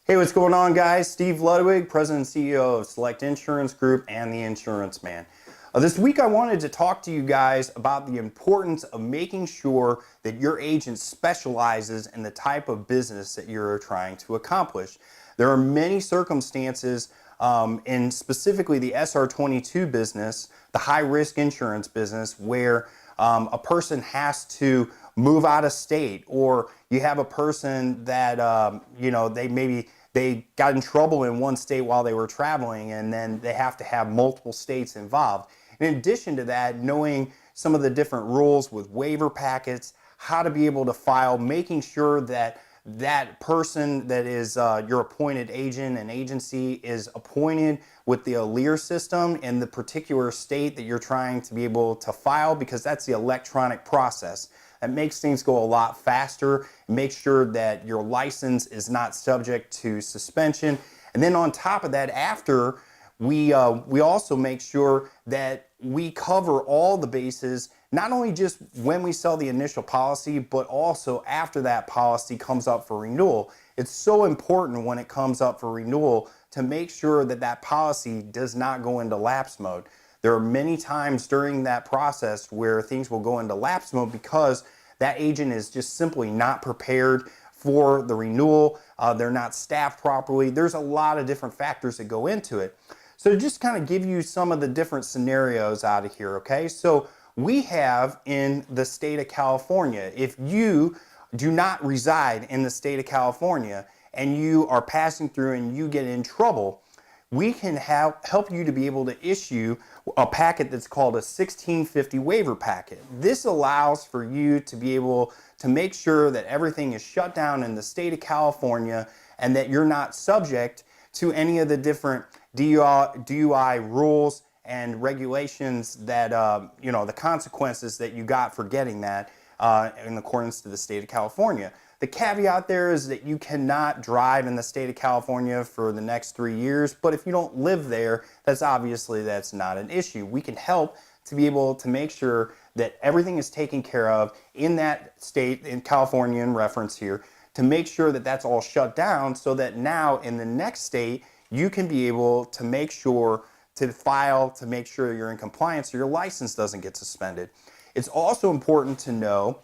Hey, what's going on, guys? Steve Ludwig, President and CEO of Select Insurance Group and the Insurance Man. This week I wanted to talk to you guys about the importance of making sure that your agent specializes in the type of business that you're trying to accomplish. There are many circumstances in specifically the SR22 business, the high-risk insurance business, where a person has to move out of state, or you have a person that they got in trouble in one state while they were traveling, and then they have to have multiple states involved. In addition to that, knowing some of the different rules with waiver packets, how to be able to file, making sure that that person that is your appointed agent and agency is appointed with the ALER system in the particular state that you're trying to be able to file, because that's the electronic process. That makes things go a lot faster. Make sure that your license is not subject to suspension. And then on top of that, after we also make sure that we cover all the bases, not only just when we sell the initial policy, but also after that policy comes up for renewal. It's so important when it comes up for renewal to make sure that that policy does not go into lapse mode. There are many times during that process where things will go into lapse mode because that agent is just simply not prepared for the renewal. They're not staffed properly. There's a lot of different factors that go into it. So to just kind of give you some of the different scenarios out of here, okay? So we have in the state of California, if you do not reside in the state of California and you are passing through and you get in trouble, we can help you to be able to issue a packet that's called a 1650 waiver packet. This allows for you to be able to make sure that everything is shut down in the state of California and that you're not subject to any of the different DUI rules and regulations that, the consequences that you got for getting that in accordance to the state of California. The caveat there is that you cannot drive in the state of California for the next 3 years, but if you don't live there, that's not an issue. We can help to be able to make sure that everything is taken care of in that state, in California in reference here, to make sure that that's all shut down so that now in the next state, you can be able to make sure to file to make sure you're in compliance so your license doesn't get suspended. It's also important to know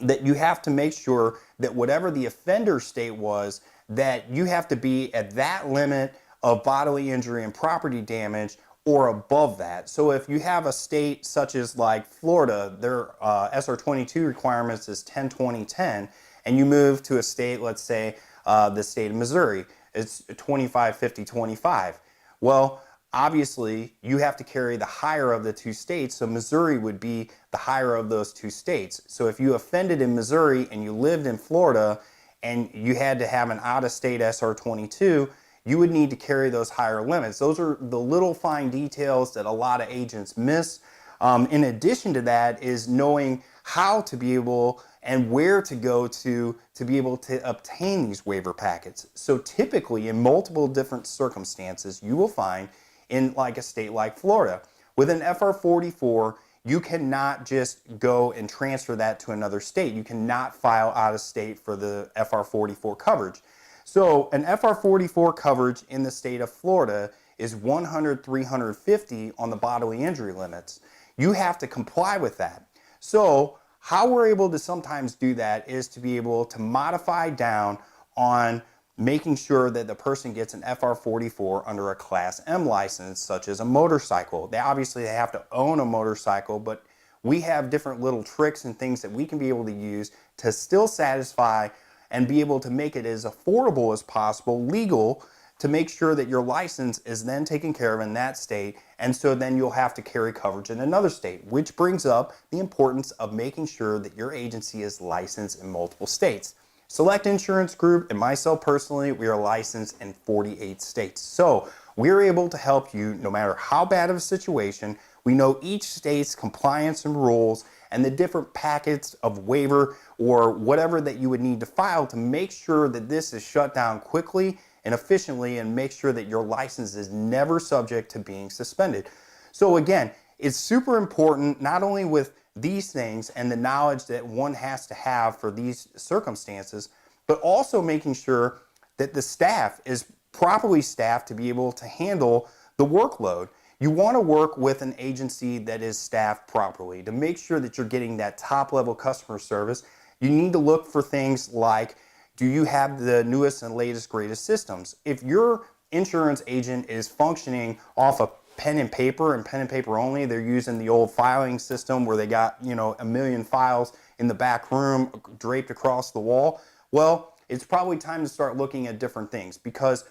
that you have to make sure that whatever the offender state was, that you have to be at that limit of bodily injury and property damage or above that. So if you have a state such as like Florida, their SR22 requirements is 10-20-10, and you move to a state, let's say the state of Missouri, it's 25-50-25. Well, obviously, you have to carry the higher of the two states, so Missouri would be the higher of those two states. So if you offended in Missouri and you lived in Florida and you had to have an out-of-state SR22, you would need to carry those higher limits. Those are the little fine details that a lot of agents miss. In addition to that is knowing how to be able and where to go to be able to obtain these waiver packets. So typically in multiple different circumstances, you will find in like a state like Florida, with an FR44, you cannot just go and transfer that to another state. You cannot file out of state for the FR44 coverage. So an FR44 coverage in the state of Florida is 100-350 on the bodily injury limits. You have to comply with that. So how we're able to sometimes do that is to be able to modify down on making sure that the person gets an FR44 under a Class M license, such as a motorcycle. They obviously have to own a motorcycle, but we have different little tricks and things that we can be able to use to still satisfy and be able to make it as affordable as possible, legal, to make sure that your license is then taken care of in that state, and so then you'll have to carry coverage in another state, which brings up the importance of making sure that your agency is licensed in multiple states. Select Insurance Group and myself personally, we are licensed in 48 states. So we're able to help you no matter how bad of a situation. We know each state's compliance and rules and the different packets of waiver or whatever that you would need to file to make sure that this is shut down quickly and efficiently and make sure that your license is never subject to being suspended. So again, it's super important not only with these things and the knowledge that one has to have for these circumstances, but also making sure that the staff is properly staffed to be able to handle the workload. You want to work with an agency that is staffed properly to make sure that you're getting that top level customer service. You need to look for things like, do you have the newest and latest greatest systems? If your insurance agent is functioning off of pen and paper only, they're using the old filing system where they got, you know, a million files in the back room draped across the wall, well, it's probably time to start looking at different things, because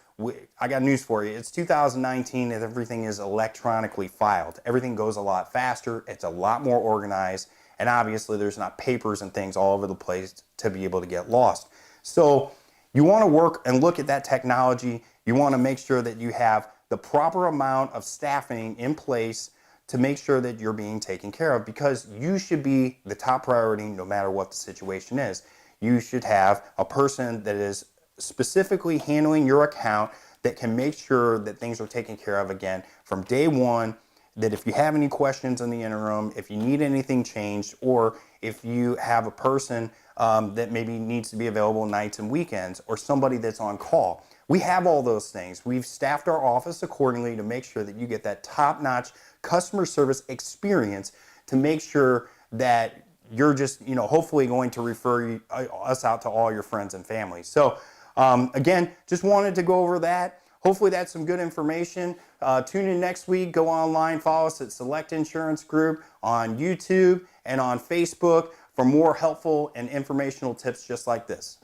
I got news for you. It's 2019 and everything is electronically filed. Everything goes a lot faster. It's a lot more organized. And obviously there's not papers and things all over the place to be able to get lost. So you want to work and look at that technology. You want to make sure that you have the proper amount of staffing in place to make sure that you're being taken care of, because you should be the top priority no matter what the situation is. You should have a person that is specifically handling your account that can make sure that things are taken care of again from day one, that if you have any questions in the interim, if you need anything changed, or if you have a person that maybe needs to be available nights and weekends, or somebody that's on call. We have all those things. We've staffed our office accordingly to make sure that you get that top-notch customer service experience, to make sure that you're just, you know, hopefully going to refer us out to all your friends and family. So again, just wanted to go over that. Hopefully that's some good information. Tune in next week. Go online, follow us at Select Insurance Group on YouTube and on Facebook for more helpful and informational tips just like this.